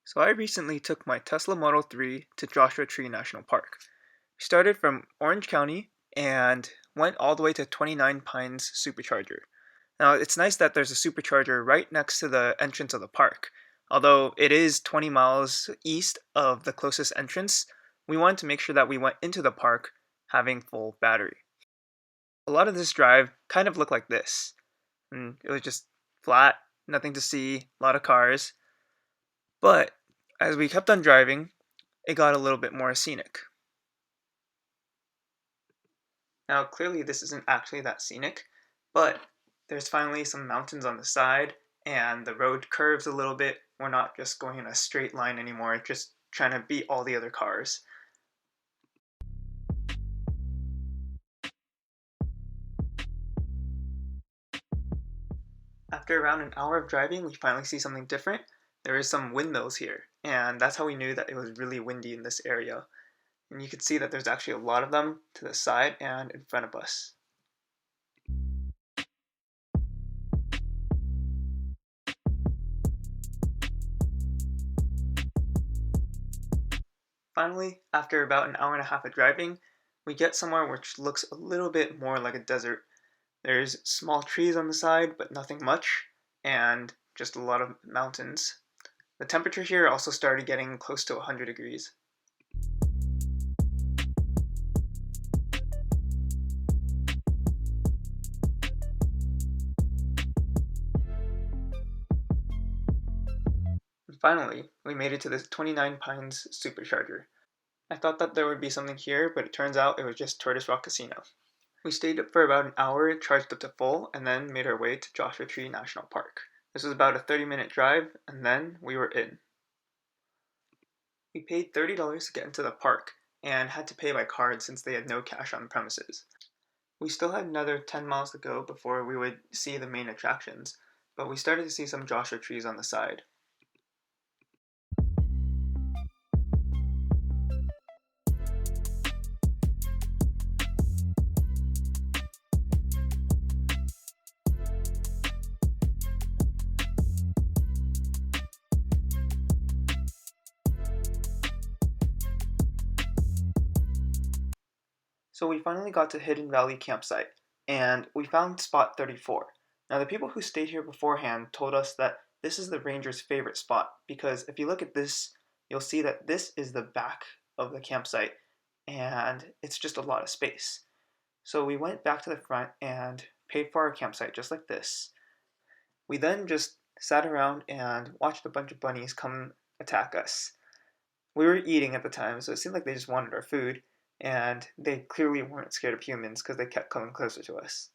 So I recently took my Tesla Model 3 to Joshua Tree National Park. We started from Orange County and went all the way to 29 Pines Supercharger. Now, it's nice that there's a supercharger right next to the entrance of the park. Although it is 20 miles east of the closest entrance, we wanted to make sure that we went into the park having full battery. A lot of this drive kind of looked like this. And it was just flat, nothing to see, a lot of cars. But as we kept on driving, it got a little bit more scenic. Now, clearly, this isn't actually that scenic, but there's finally some mountains on the side, and the road curves a little bit. We're not just going in a straight line anymore, just trying to beat all the other cars. After around an hour of driving, we finally see something different. There is some windmills here, and that's how we knew that it was really windy in this area. And you can see that there's actually a lot of them to the side and in front of us. Finally, after about an hour and a half of driving, we get somewhere which looks a little bit more like a desert. There's small trees on the side, but nothing much, and just a lot of mountains. The temperature here also started getting close to 100 degrees. And finally, we made it to the 29 Pines Supercharger. I thought that there would be something here, but it turns out it was just Tortoise Rock Casino. We stayed up for about an hour, charged up to full, and then made our way to Joshua Tree National Park. This was about a 30-minute drive, and then we were in. We paid $30 to get into the park, and had to pay by card since they had no cash on the premises. We still had another 10 miles to go before we would see the main attractions, but we started to see some Joshua trees on the side. So we finally got to Hidden Valley Campsite, and we found spot 34. Now, the people who stayed here beforehand told us that this is the ranger's favorite spot because if you look at this, you'll see that this is the back of the campsite, and it's just a lot of space. So we went back to the front and paid for our campsite just like this. We then just sat around and watched a bunch of bunnies come attack us. We were eating at the time, so it seemed like they just wanted our food, and they clearly weren't scared of humans because they kept coming closer to us.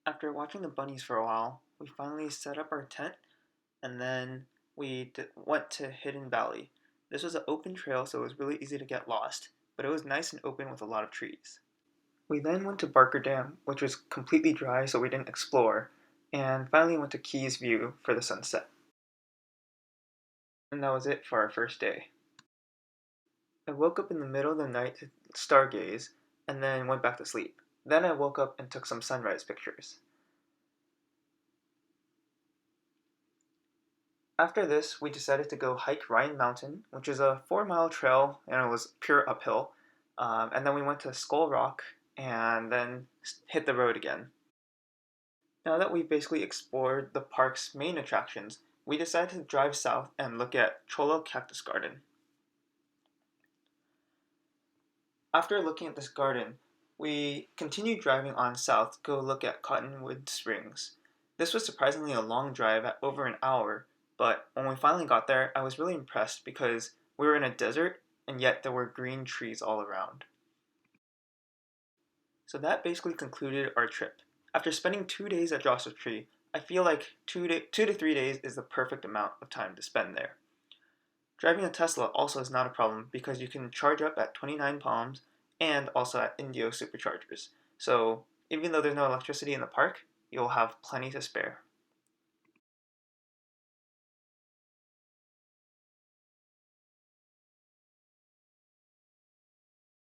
After watching the bunnies for a while, we finally set up our tent and then we went to Hidden Valley. This was an open trail, so it was really easy to get lost, but it was nice and open with a lot of trees. We then went to Barker Dam, which was completely dry, so we didn't explore, and finally went to Keys View for the sunset. And that was it for our first day. I woke up in the middle of the night to stargaze, and then went back to sleep. Then I woke up and took some sunrise pictures. After this, we decided to go hike Ryan Mountain, which is a 4 mile trail and it was pure uphill. And then we went to Skull Rock and then hit the road again. Now that we've basically explored the park's main attractions, we decided to drive south and look at Cholo Cactus Garden. After looking at this garden, we continued driving on south to go look at Cottonwood Springs. This was surprisingly a long drive at over an hour, but when we finally got there, I was really impressed because we were in a desert and yet there were green trees all around. So that basically concluded our trip. After spending 2 days at Joshua Tree, I feel like 2 to 3 days is the perfect amount of time to spend there. Driving a Tesla also is not a problem because you can charge up at 29 Palms and also at Indio Superchargers. So even though there's no electricity in the park, you'll have plenty to spare.